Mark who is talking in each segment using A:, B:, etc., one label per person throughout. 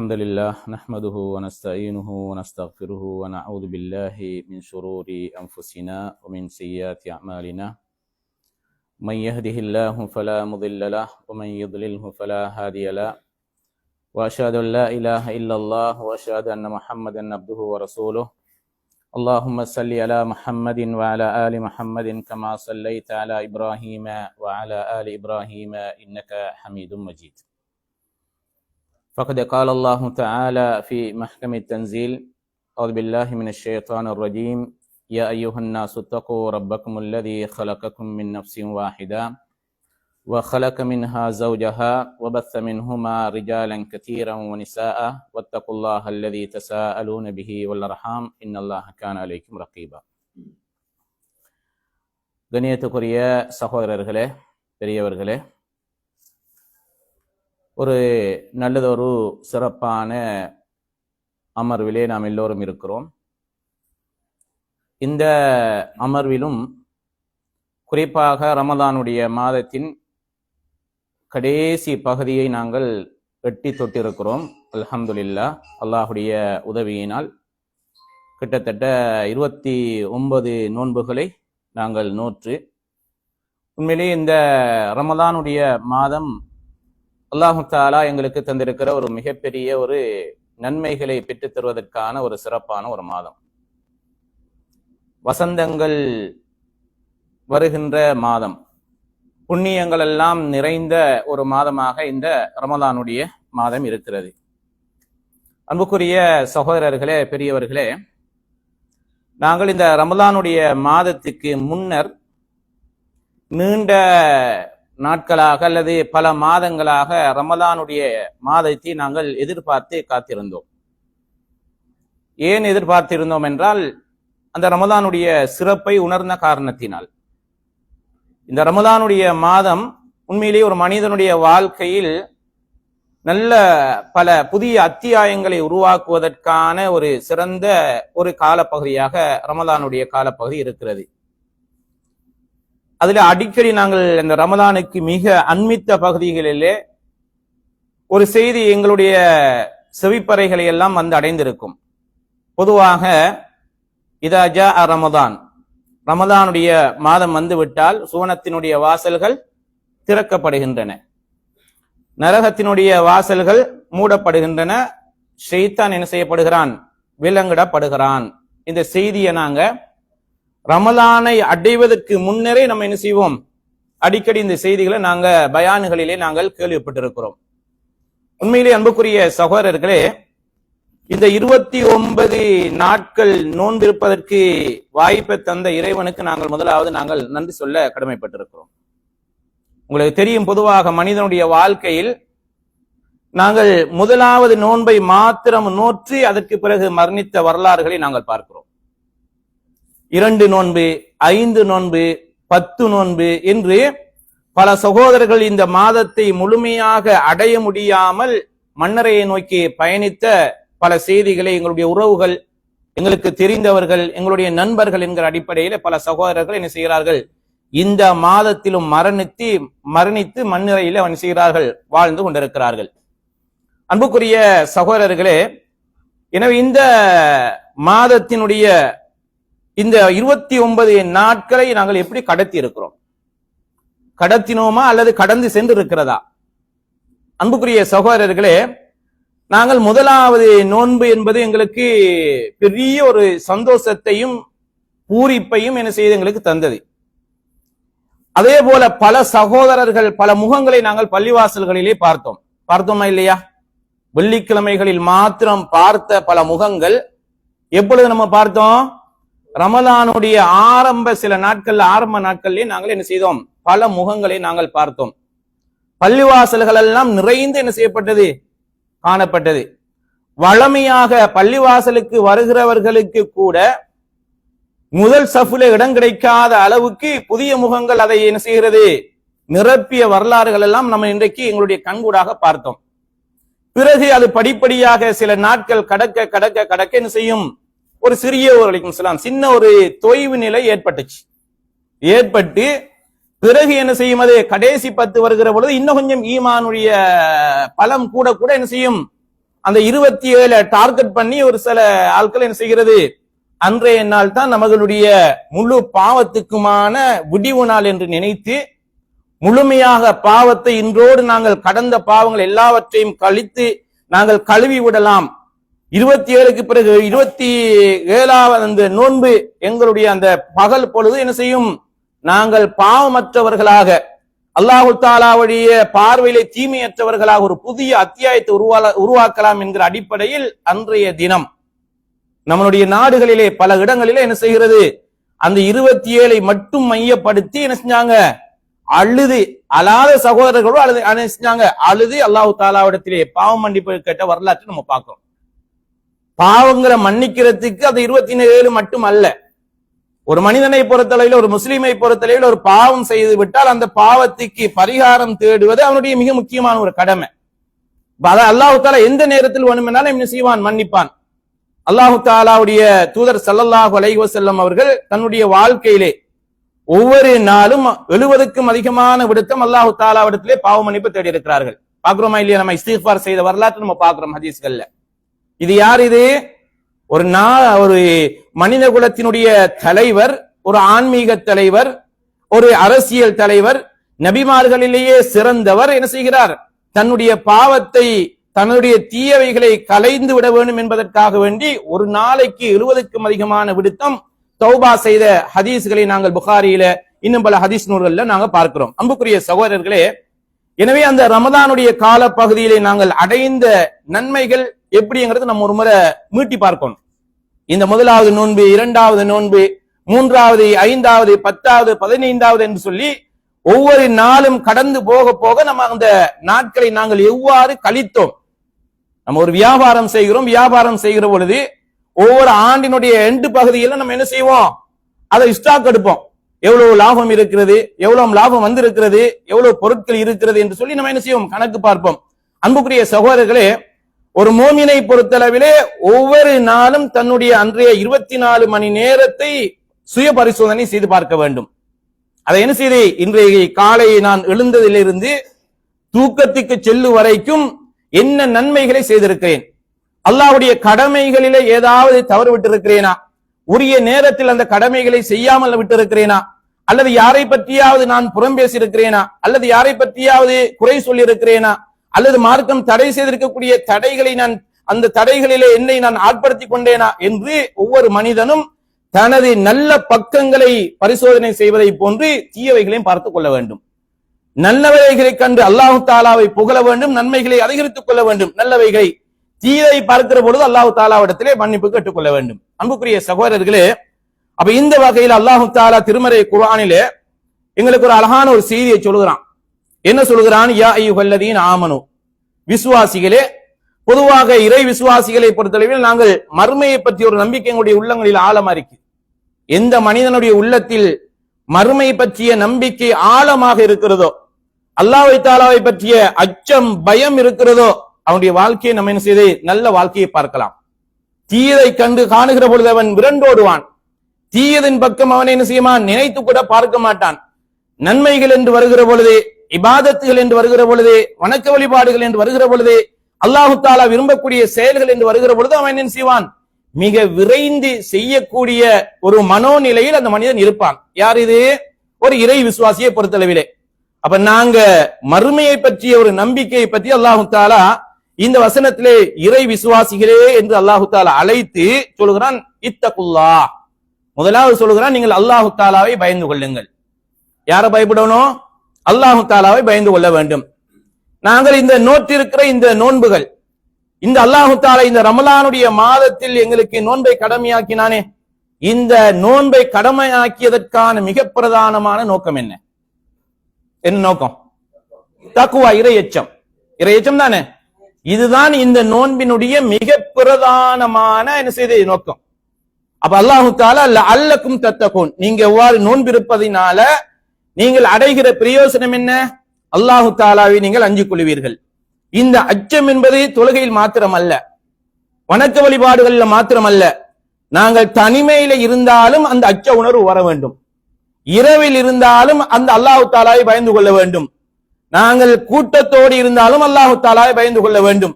A: الحمد لله نحمده ونستعينه ونستغفره ونعوذ بالله من شرور أنفسنا ومن سيئات أعمالنا من يهده الله فلا مضل له ومن يضلله فلا هادي له وأشهد أن لا إله إلا الله وأشهد أن محمدا عبده ورسوله اللهم صل على محمد وعلى آل محمد كما صليت على إبراهيم وعلى آل إبراهيم إنك حميد مجيد. فقد قال الله تعالى في محكم التنزيل: أعوذ بالله من الشيطان الرجيم يا أيها الناس اتقوا ربكم الذي خلقكم من نفس واحدة وخلق منها زوجها وبث منهما رجالا كثيرا ونساء واتقوا الله الذي تساءلون به والأرحام إن الله كان عليكم رقيبا. கண்ணியத்துக்குரிய சகோதரர்களே, பெரியவர்களே, ஒரு நல்லதொரு சிறப்பான அமர்விலே நாம் எல்லோரும் இருக்கிறோம். இந்த அமர்விலும் குறிப்பாக ரமதானுடைய மாதத்தின் கடைசி பகுதியை நாங்கள் எட்டி தொட்டிருக்கிறோம். அல்ஹம்துலில்லாஹ், அல்லாஹுடைய உதவியினால் கிட்டத்தட்ட 29 நோன்புகளை நாங்கள் நோற்று, உண்மையிலே இந்த ரமதானுடைய மாதம் அல்லாஹு தஆலா எங்களுக்கு தந்திருக்கிற ஒரு மிகப்பெரிய ஒரு நன்மைகளை பெற்றுத் தருவதற்கான ஒரு சிறப்பான ஒரு மாதம். வசந்தங்கள் வருகின்ற மாதம், புண்ணியங்கள் எல்லாம் நிறைந்த ஒரு மாதமாக இந்த ரமலானுடைய மாதம் இருக்கிறது. அன்புக்குரிய சகோதரர்களே, பெரியவர்களே, நாங்கள் இந்த ரமலானுடைய மாதத்துக்கு முன்னர் நீண்ட நாட்களாக அல்லது பல மாதங்களாக ரமலானுடைய மாதத்தை நாங்கள் எதிர்பார்த்து காத்திருந்தோம். ஏன் எதிர்பார்த்திருந்தோம் என்றால், அந்த ரமலானுடைய சிறப்பை உணர்ந்த காரணத்தினால். இந்த ரமலானுடைய மாதம் உண்மையிலேயே ஒரு மனிதனுடைய வாழ்க்கையில் நல்ல பல புதிய அத்தியாயங்களை உருவாக்குவதற்கான ஒரு சிறந்த ஒரு காலப்பகுதியாக ரமலானுடைய காலப்பகுதி இருக்கிறது. அதுல அடிக்கடி நாங்கள் இந்த ரமலானுக்கு மிக அண்மித்த பகுதிகளிலே ஒரு செய்தி எங்களுடைய செவிப்பறைகளை எல்லாம் வந்து அடைந்திருக்கும். பொதுவாக இதா ஜாஅ ரமதான், ரமலானுடைய மாதம் வந்து விட்டால் சுவனத்தினுடைய வாசல்கள் திறக்கப்படுகின்றன, நரகத்தினுடைய வாசல்கள் மூடப்படுகின்றன, ஷைத்தான் என்ன செய்யப்படுகிறான்? விலங்கிடப்படுகிறான். இந்த செய்தியை நாங்க ரமலானை அடைவதற்கு முன்னரே நம்ம என்ன செய்வோம்? அடிக்கடி இந்த செய்திகளை நாங்க பயான்களிலே நாங்கள் கேள்விப்பட்டிருக்கிறோம். உண்மையிலே அன்புக்குரிய சகோதரர்களே, இந்த 29 நாட்கள் நோன்பிருப்பதற்கு வாய்ப்பை தந்த இறைவனுக்கு முதலாவது நாங்கள் நன்றி சொல்ல கடமைப்பட்டிருக்கிறோம். உங்களுக்கு தெரியும், பொதுவாக மனிதனுடைய வாழ்க்கையில் நாங்கள் முதலாவது நோன்பை மாத்திரம் நோற்றி அதற்கு பிறகு மரணித்த வரலாறுகளை நாங்கள் பார்க்கிறோம். 2 நோன்பு, 5 நோன்பு, 10 நோன்பு என்று பல சகோதரர்கள் இந்த மாதத்தை முழுமையாக அடைய முடியாமல் மன்னரையை நோக்கி பயணித்த பல செய்திகளை எங்களுடைய உறவுகள், எங்களுக்கு தெரிந்தவர்கள், எங்களுடைய நண்பர்கள் என்கிற அடிப்படையில் பல சகோதரர்கள் என்ன செய்கிறார்கள்? இந்த மாதத்திலும் மரணித்து மண்ணிறையில என்ன செய்கிறார்கள்? வாழ்ந்து கொண்டிருக்கிறார்கள். அன்புக்குரிய சகோதரர்களே, எனவே இந்த மாதத்தினுடைய இந்த 29 நாட்களை நாங்கள் எப்படி கடத்தி இருக்கிறோம்? கடத்தினோமா அல்லது கடந்து சென்று இருக்கிறதா? அன்புக்குரிய சகோதரர்களே, நாங்கள் முதலாவது நோன்பு என்பது எங்களுக்கு பெரிய ஒரு சந்தோஷத்தையும் பூரிப்பையும் என்ன செய்து எங்களுக்கு தந்தது. அதே போல பல சகோதரர்கள், பல முகங்களை நாங்கள் பள்ளிவாசல்களிலே பார்த்தோமா இல்லையா? வெள்ளிக்கிழமைகளில் மாத்திரம் பார்த்த பல முகங்கள் எப்பொழுது நம்ம பார்த்தோம்? ரமலானுடைய சில ஆரம்ப நாட்களிலே நாங்கள் என்ன செய்தோம்? பல முகங்களை நாங்கள் பார்த்தோம். பள்ளிவாசல்கள் எல்லாம் நிறைந்து என்ன செய்யப்பட்டது? காணப்பட்டது. வழமையாக பள்ளிவாசலுக்கு வருகிறவர்களுக்கு கூட முதல் சஃபிலே இடம் கிடைக்காத அளவுக்கு புதிய முகங்கள் அதை என்ன செய்கிறது? நிரப்பிய வரலாறுகள் எல்லாம் நம்ம இன்றைக்கு எங்களுடைய கண்கூடாக பார்த்தோம். பிறகு அது படிப்படியாக சில நாட்கள் கடக்க கடக்க கடக்க என்ன செய்யும்? ஒரு சின்ன ஒரு தொய்வு நிலை ஏற்பட்டு பிறகு என்ன செய்யும்? அது கடைசி 10 வருகிற பொழுது இன்னும் கொஞ்சம் ஈமானுடைய பலம் கூட என்ன செய்யும்? அந்த 27 டார்கெட் பண்ணி ஒரு சில ஆட்கள் என்ன செய்கிறது, அன்றைய நாள் தான் நம்மளுடைய முழு பாவத்துக்குமான விடிவு நாள் என்று நினைத்து முழுமையாக பாவத்தை இன்றோடு நாங்கள் கடந்த பாவங்கள் எல்லாவற்றையும் கழித்து நாங்கள் கழுவி விடலாம். 27க்கு பிறகு 27வது அந்த நோன்பு எங்களுடைய அந்த பகல் பொழுது என்ன செய்யும், நாங்கள் பாவமற்றவர்களாக அல்லாஹு தஆலாவுடைய பார்வையிலே தீமையற்றவர்களாக ஒரு புதிய அத்தியாயத்தை உருவாக்கலாம் என்கிற அடிப்படையில் அன்றைய தினம் நம்மளுடைய நாடுகளிலே பல இடங்களிலே என்ன செய்கிறது, அந்த 27 மட்டும் மையப்படுத்தி என்ன செஞ்சாங்க, அழாத சகோதரர்களோ அழுது அல்லாஹு தஆலாவிடத்திலே பாவம் மன்னிப்பு கேட்ட வரலாற்றை நம்ம பார்க்கிறோம். பாவங்களை மன்னிக்கிறதுக்கு அது 27 மட்டும் அல்ல. ஒரு மனிதனை பொறுத்தளவில், ஒரு முஸ்லீமை பொறுத்தளவில் ஒரு பாவம் செய்து விட்டால் அந்த பாவத்துக்கு பரிகாரம் தேடுவது அவனுடைய மிக முக்கியமான ஒரு கடமை. அல்லாஹு தஆலா எந்த நேரத்தில் வேணுமென்றாலும் என்ன செய்வான், மன்னிப்பான். அல்லாஹு தஆலாவுடைய தூதர் ஸல்லல்லாஹு அலைஹி வஸல்லம் அவர்கள் தன்னுடைய வாழ்க்கையிலே ஒவ்வொரு நாளும் 70க்கும் அதிகமான விடுத்தம் அல்லாஹு தஆலாவிடத்திலே பாவ மன்னிப்பு தேடி இருக்கிறார்கள். பாக்குறோமா இல்லையா? நம்ம இஸ்திக்ஃபார் செய்த வரலாற்று நம்ம பாக்குறோம் ஹதீஸ்கள்ல. இது யார்? இது ஒரு மனித குலத்தினுடைய தலைவர், ஒரு ஆன்மீக தலைவர், ஒரு அரசியல் தலைவர், நபிமார்களிலேயே சிறந்தவர் என்ன செய்கிறார், தன்னுடைய பாவத்தை தன்னுடைய தீயவைகளை களைந்து விட வேண்டும் என்பதற்காக வேண்டி ஒரு நாளைக்கு 70க்கும் அதிகமான விடுத்தம் தௌபா செய்த ஹதீஸ்களை நாங்கள் புகாரியில இன்னும் பல ஹதீஸ் நூல்கள்ல நாங்க பார்க்கிறோம். அன்புக்குரிய சகோதரர்களே, எனவே அந்த ரமதானுடைய கால பகுதியிலே நாங்கள் அடைந்த நன்மைகள் எப்படிங்கிறது நம்ம ஒரு முறை மீட்டி பார்க்கணும். இந்த முதலாவது நோன்பு, இரண்டாவது நோன்பு, 3வது, 5வது, 10வது, 15வது என்று சொல்லி ஒவ்வொரு நாளும் கடந்து போக போக நம்ம அந்த நாட்களை நாங்கள் எவ்வாறு கழித்தோம். நம்ம ஒரு வியாபாரம் செய்கிறோம், வியாபாரம் செய்கிற பொழுது ஒவ்வொரு ஆண்டினுடைய எண்டு பகுதியில நம்ம என்ன செய்வோம், அதை ஸ்டாக் எடுப்போம். எவ்வளவு லாபம் இருக்கிறது, எவ்வளவு லாபம் வந்திருக்கிறது, எவ்வளவு பொருட்கள் இருக்கிறது என்று சொல்லி நம்ம என்ன செய்வோம், கணக்கு பார்ப்போம். அன்புக்குரிய சகோதரர்களே, ஒரு மோமினை பொறுத்தளவிலே ஒவ்வொரு நாளும் தன்னுடைய அன்றைய 24 மணி நேரத்தை சுய பரிசோதனை செய்து பார்க்க வேண்டும். அதை என்ன செய்து, இன்றைய காலை நான் எழுந்ததிலிருந்து தூக்கத்துக்கு செல்லும் வரைக்கும் என்ன நன்மைகளை செய்திருக்கிறேன், அல்லாஹ்வுடைய கடமைகளிலே ஏதாவது தவறு விட்டிருக்கிறேனா, உரிய நேரத்தில் அந்த கடமைகளை செய்யாமல் விட்டிருக்கிறேனா, அல்லது யாரை பற்றியாவது நான் புறம் பேசியிருக்கிறேனா, அல்லது யாரை பற்றியாவது குறை சொல்லி இருக்கிறேனா, அல்லது மார்க்கம் தடை செய்திருக்கக்கூடிய தடைகளை நான் அந்த தடைகளிலே என்னை நான் ஆட்படுத்தி கொண்டேனா என்று ஒவ்வொரு மனிதனும் தனது நல்ல பக்கங்களை பரிசோதனை செய்வதை போன்று தீயவைகளையும் பார்த்துக் கொள்ள வேண்டும். நல்லவைகளை கண்டு அல்லாஹு தாலாவை புகழ வேண்டும், நன்மைகளை அதிகரித்துக் கொள்ள வேண்டும். நல்லவைகளை தீயை பார்க்கிற பொழுது அல்லாஹு தாலாவிடத்திலே மன்னிப்பு கேட்டுக்கொள்ள வேண்டும். அன்புக்குரிய சகோதரர்களே, அப்ப இந்த வகையில் அல்லாஹு தாலா திருமறை குர்ஆனிலே எங்களுக்கு ஒரு அழகான ஒரு செய்தியை சொல்கிறான். என்ன சொல்கிறான்? யா அய்யுஹல்லதீன ஆமனு, விசுவாசிகளே. பொதுவாக இறை விசுவாசிகளை பொறுத்தளவில் நாங்கள் மறுமையை பற்றி ஒரு நம்பிக்கை எங்களுடைய உள்ளங்களில் ஆழமா இருக்கு. எந்த மனிதனுடைய உள்ளத்தில் மறுமை பற்றிய நம்பிக்கை ஆழமாக இருக்கிறதோ, அல்லாஹ் தஆலாவை பற்றிய அச்சம் பயம் இருக்கிறதோ, அவனுடைய வாழ்க்கையை நம்ம என்ன செய்து நல்ல வாழ்க்கையை பார்க்கலாம். தீயதை கண்டு காணுகிற பொழுது அவன் விரண்டோடுவான். தீயதின் பக்கம் அவனை என்ன செய்வான், நினைத்து கூட பார்க்க மாட்டான். நன்மைகள் என்று வருகிற பொழுது, இபாதத்துகள் என்று வருகிற பொழுது, வணக்க வழிபாடுகள் என்று வருகிற பொழுது, அல்லாஹு தஆலா விரும்பக்கூடிய செயல்கள் என்று வருகிற பொழுது அவன் என்ன செய்வான், மிக விரைந்து செய்யக்கூடிய ஒரு மனோநிலையில் அந்த மனிதன் இருப்பான். யார் இது? ஒரு இறை விசுவாசியை பொறுத்தளவிலே. அப்ப நாங்க மறுமையை பற்றிய ஒரு நம்பிக்கையை பற்றி அல்லாஹு தஆலா இந்த வசனத்திலே இறை விசுவாசிகளே என்று அல்லாஹு தஆலா அழைத்து சொல்கிறான். இத்தகுல்லாஹ், முதலாவது சொல்கிறான், நீங்கள் அல்லாஹு தஆலாவை பயந்து கொள்ளுங்கள். யாரை பயப்படணும்? அல்லாஹு தஆலாவை பயந்து கொள்ள வேண்டும். நாங்கள் இந்த நோற்றிருக்கிற இந்த நோன்புகள், இந்த அல்லாஹு தஆலா இந்த ரமலானுடைய மாதத்தில் எங்களுக்கு நோன்பை கடமையாக்கினானே, இந்த நோன்பை கடமையாக்கியதற்கான மிக பிரதானமான நோக்கம் என்ன? என்ன நோக்கம்? தக்வா, இறையச்சம். இறையச்சம் தானே. இதுதான் இந்த நோன்பினுடைய மிக பிரதானமான என்ன செய்த நோக்கம். அப்ப அல்லாஹு தஆலா லஅல்லக்கும் தத்தகூன், நீங்க எவ்வாறு நோன்பிருப்பதினால நீங்கள் அடைகிற பிரயோசனம் என்ன? அல்லாஹு தஆலாவை நீங்கள் அஞ்சிக் கொள்வீர்கள். இந்த அச்சம் என்பது தொழுகையில் மாத்திரமல்ல, வணக்க வழிபாடுகள்ல மாத்திரமல்ல, நாங்கள் தனிமையில இருந்தாலும் அந்த அச்ச உணர்வு வர வேண்டும். இரவில் இருந்தாலும் அந்த அல்லாஹு தஆலாவை பயந்து கொள்ள வேண்டும். நாங்கள் கூட்டத்தோடு இருந்தாலும் அல்லாஹு தஆலாவை பயந்து கொள்ள வேண்டும்.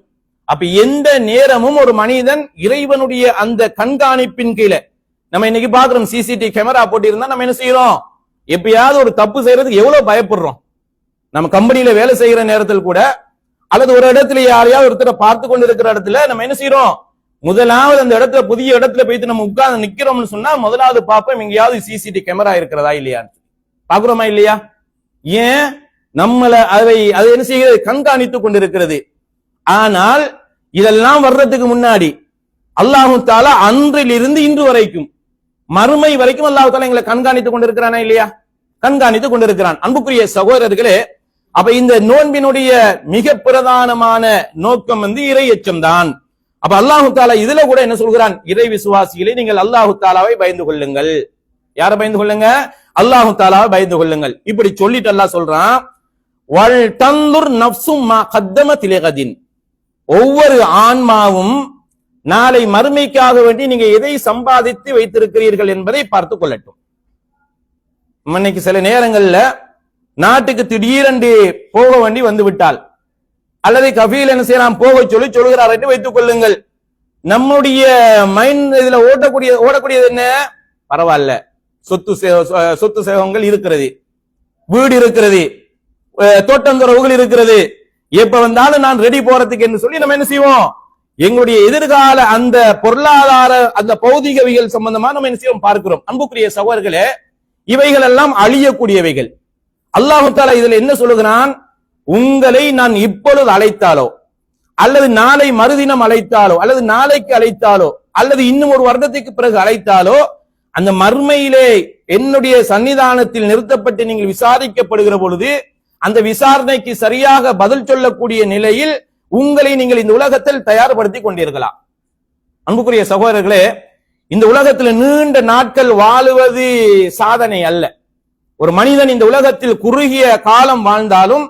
A: அப்ப எந்த நேரமும் ஒரு மனிதன் இறைவனுடைய அந்த கண்காணிப்பின் கீழே, நம்ம இன்னைக்கு பாக்குறோம் சிசிடிவி கேமரா போட்டு இருந்தா நம்ம என்ன செய்யறோம், எப்பயாவது ஒரு தப்பு செய்யறதுக்கு எவ்வளவு பயப்படுறோம். நம்ம கம்பெனியில வேலை செய்யற நேரத்தில் கூட, அல்லது ஒரு இடத்துல யாரையாவது ஒருத்தரை பார்த்து கொண்டு இருக்கிற இடத்துல நம்ம என்ன செய்யறோம், முதலாவது அந்த இடத்துல புதிய இடத்துல போயிட்டு நம்ம உட்கார்ந்து நிக்கிறோம்னு சொன்னா முதலாவது பார்ப்போம் எங்கேயாவது சிசிடிவி கேமரா இருக்கிறதா இல்லையா, பாக்குறோமா இல்லையா? ஏன் நம்மள அதை என்ன செய்கிறது, கண்காணித்துக் கொண்டிருக்கிறது. ஆனால் இதெல்லாம் வர்றதுக்கு முன்னாடி அல்லாஹு தஆலா அன்றிலிருந்து இன்று வரைக்கும் மறுமை வரைக்கும் அல்லாஹு தஆலா எங்களை கண்காணித்துக் கொண்டிருக்கிறானா இல்லையா? கண்காணித்துக் கொண்டிருக்கிறான். அன்புக்குரிய சகோதரர்களே, அப்ப இந்த நோன்பினுடைய மிக பிரதானமான நோக்கம் இறை எச்சம் தான். அப்ப அல்லாஹு தஆலா இதுல கூட என்ன சொல்கிறான், இறை விசுவாசிகளை நீங்கள் அல்லாஹு தஆலாவை பயந்து கொள்ளுங்கள். யாரை பயந்து கொள்ளுங்க? அல்லாஹு தஆலாவை பயந்து கொள்ளுங்கள். இப்படி சொல்லிட்டு அல்லாஹ் சொல்றான், வல் தன்துர் நஃப்சும் மா கத்தமத் லிகதின், ஒவ்வொரு ஆன்மாவும் நாளை மறுமைக்காக வேண்டி நீங்க எதை சம்பாதித்து வைத்திருக்கிறீர்கள் என்பதை பார்த்துக் கொள்ளட்டும். இன்னைக்கு சில நேரங்கள்ல நாட்டுக்கு திடீரென்று போக வேண்டி வந்து விட்டால், அல்லது கபீல் என்ன செய்யலாம் போக சொல்லுகிறார் என்று வைத்துக் கொள்ளுங்கள். நம்முடைய மைண்ட் இதுல ஓடக்கூடியது என்ன, பரவாயில்ல, சொத்து சேவங்கள் இருக்கிறது, வீடு இருக்கிறது, தோட்டந்துறவுகள் இருக்கிறது, எப்ப வந்தாலும் நான் ரெடி போறதுக்கு என்று சொல்லி நம்ம என்ன செய்வோம், எங்களுடைய எதிர்கால அந்த பொருளாதார அந்த பௌதிகவியல் சம்பந்தமா நம்ம என்ன செய்வோம் பார்க்கிறோம். அன்புக்குரிய சகோதரர்களே, இவைகள் எல்லாம் அழியக்கூடியவைகள். அல்லாஹ் தஆலா இதுல என்ன சொல்லுகிறான், உங்களை நான் இப்பொழுது அழைத்தாலோ, அல்லது நாளை மறுதினம் அழைத்தாலோ, அல்லது நாளைக்கு அழைத்தாலோ, அல்லது இன்னும் ஒரு வருடத்துக்கு பிறகு அழைத்தாலோ, அந்த மர்மையிலே என்னுடைய சன்னிதானத்தில் நிறுத்தப்பட்டு நீங்கள் விசாரிக்கப்படுகிற பொழுது அந்த விசாரணைக்கு சரியாக பதில் சொல்லக்கூடிய நிலையில் உங்களை நீங்கள் இந்த உலகத்தில் தயார்படுத்தி கொண்டீர்களா? அன்புக்குரிய சகோதரர்களே, இந்த உலகத்தில் நீண்ட நாட்கள் வாழுவது சாதனை அல்ல. ஒரு மனிதன் இந்த உலகத்தில் குறுகிய காலம் வாழ்ந்தாலும்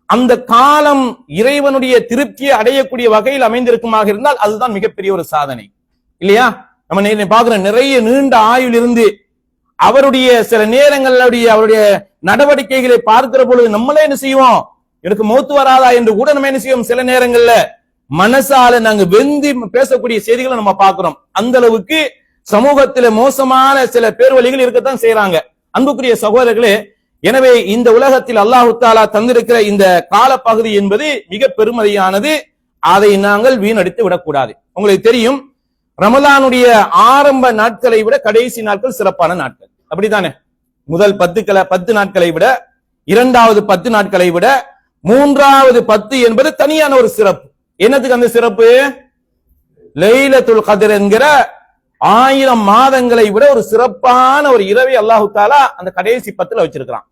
A: அந்த காலம் இறைவனுடைய திருப்தியை அடையக்கூடிய வகையில் அமைந்திருக்குமாக இருந்தால் அதுதான் மிகப்பெரிய ஒரு சாதனை இல்லையா? நம்ம பாக்குற நிறைய நீண்ட ஆயுள் இருந்து அவருடைய சில நேரங்களுடைய அவருடைய நடவடிக்கைகளை பார்க்கிற பொழுது நம்மளே என்ன செய்வோம், எனக்கு மௌத்து வராதா என்று கூட நம்ம என்ன செய்வோம், சில நேரங்கள்ல மனசால நாங்க வெந்தி பேசக்கூடிய செய்திகளை நம்ம பார்க்கிறோம். அந்த அளவுக்கு சமூகத்தில மோசமான சில பேர்வழிகள் இருக்கத்தான் செய்யறாங்க. அன்புக்குரிய சகோதரர்களே, எனவே இந்த உலகத்தில் அல்லாஹு தஆலா தந்திருக்கிற இந்த காலப்பகுதி என்பது மிக பெருமதியானது. அதை நாங்கள் வீணடித்து விடக்கூடாது. உங்களுக்கு தெரியும், ரமலானுடைய ஆரம்ப நாட்களை விட கடைசி நாட்கள் சிறப்பான நாட்கள், அப்படித்தானே? முதல் 10 நாட்களை விட, இரண்டாவது 10 நாட்களை விட, மூன்றாவது 10 என்பது தனியான ஒரு சிறப்பு. என்னத்துக்கு அந்த சிறப்பு? லைலத்துல் கத்ர் என்கிற 1000 மாதங்களை விட ஒரு சிறப்பான ஒரு இரவை அல்லாஹு தஆலா அந்த கடைசி 10ல வச்சிருக்கிறான்.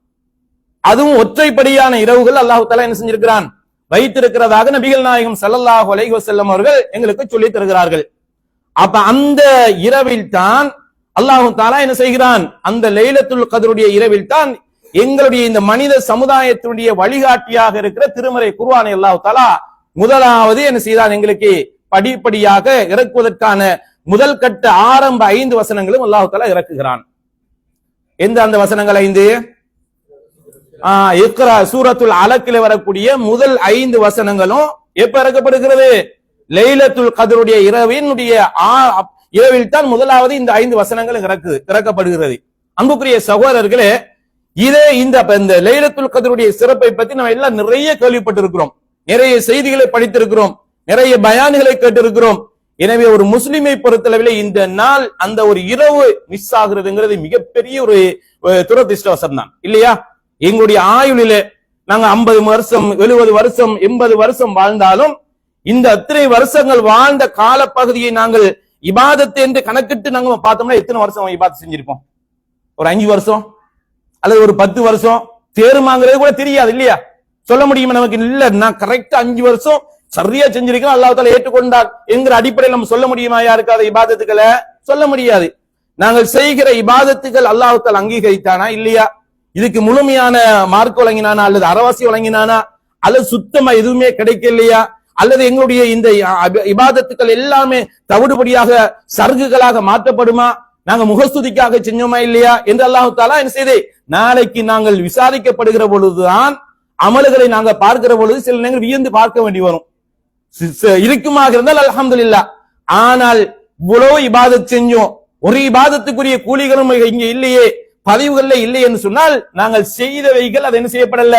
A: அதுவும் ஒற்றைப்படியான இரவுகள் அல்லாஹு தஆலா என்ன செஞ்சிருக்கிறான், வைத்திருக்கிறதாக நபிகள் நாயகம் ஸல்லல்லாஹு அலைஹி வஸல்லம் அவர்கள் எங்களுக்கு சொல்லி தருகிறார்கள். அப்ப அந்த இரவில் தான் அல்லாஹு தஆலா என்ன செய்கிறான், அந்த லைலத்துல் கத்ருடைய இரவில் தான் எங்களுடைய இந்த மனித சமுதாயத்தினுடைய வழிகாட்டியாக இருக்கிற திருமறை குர்ஆனை அல்லாஹு தஆலா முதலாவது என்ன செய்தான், எங்களுக்கு படிப்படியாக இறக்குவதற்கான முதல் கட்ட ஆரம்ப 5 வசனங்களும் அல்லாஹு தஆலா இறக்குகிறான். எந்த அந்த வசனங்கள் 5? இக்ரா சூரத்துல் அலக்ல வரக்கூடிய முதல் 5 வசனங்களும் எப்ப இறக்கப்படுகிறது, லைலத்துல் கத்ருடைய இரவினுடைய இரவில் தான் முதலாவது இந்த 5 வசனங்கள் இறக்கப்படுகிறது. அன்புக்குரிய சகோதரர்களே, இதே இந்த லைலத்துல் கத்ருடைய சிறப்பை பத்தி நம்ம எல்லாம் நிறைய கேள்விப்பட்டிருக்கிறோம், நிறைய செய்திகளை படித்திருக்கிறோம், நிறைய பயான்களை கேட்டிருக்கிறோம். எனவே ஒரு முஸ்லிமை பொறுத்தளவில் இந்த நாள் அந்த ஒரு இரவு மிஸ் ஆகுறதுங்கிறது மிகப்பெரிய ஒரு துரதிர்ஷ்டவசம் தான் இல்லையா? எங்களுடைய ஆயுளிலே நாங்க 50 வருஷம் 70 வருஷம் 80 வருஷம் வாழ்ந்தாலும் இந்த அத்தனை வருஷங்கள் வாழ்ந்த காலப்பகுதியை நாங்கள் இபாதத் என்று கணக்கிட்டு நாங்க பார்த்தோம்னா எத்தனை வருஷம் இபாதத் செஞ்சிருப்போம்? ஒரு 5 வருஷம் அல்லது ஒரு 10 வருஷம் தேருமாங்கிறது கூட தெரியாது இல்லையா? சொல்ல முடியுமா நமக்கு? இல்ல, நான் கரெக்டா 5 வருஷம் சரியா செஞ்சிருக்கோம், அல்லாஹ் தஆலா ஏற்றுக்கொண்டார் என்கிற அடிப்படையில் நம்ம சொல்ல முடியுமா? யாருக்காத இபாதத்துக்களை சொல்ல முடியாது. நாங்கள் செய்கிற இபாதத்துகள் அல்லாஹ் தஆலா அங்கீகரித்தானா இல்லையா? இதுக்கு முழுமையான மார்க் வழங்கினானா, அல்லது அரவாசி வழங்கினானா, அல்லது சுத்தமா எதுவுமே கிடைக்கலையா, அல்லது எங்களுடைய இந்த இபாதத்துக்கள் எல்லாமே தவிடுபடியாக சர்க்குகளாக மாற்றப்படுமா, நாங்க முகஸ்துதிக்காக செஞ்சோமா இல்லையா என்று அல்லாஹ் தஆலா என்ன செய்து நாளைக்கு நாங்கள் விசாரிக்கப்படுகிற பொழுதுதான் அமல்களை நாங்க பார்க்கிற பொழுது சில நேரங்கள் வியந்து பார்க்க வேண்டி வரும். இருக்குமாக இருந்தால் அல்ஹம்துலில்லாஹ். ஆனால் இவ்வளவு இபாதத் செஞ்சோம், ஒரு இபாதத்துக்குரிய கூலிகளும் இங்க இல்லையே, பதிவுகள்ல இல்லை என்று சொன்னால் நாங்கள் செய்தவைகள் அது என்ன செய்யப்படல,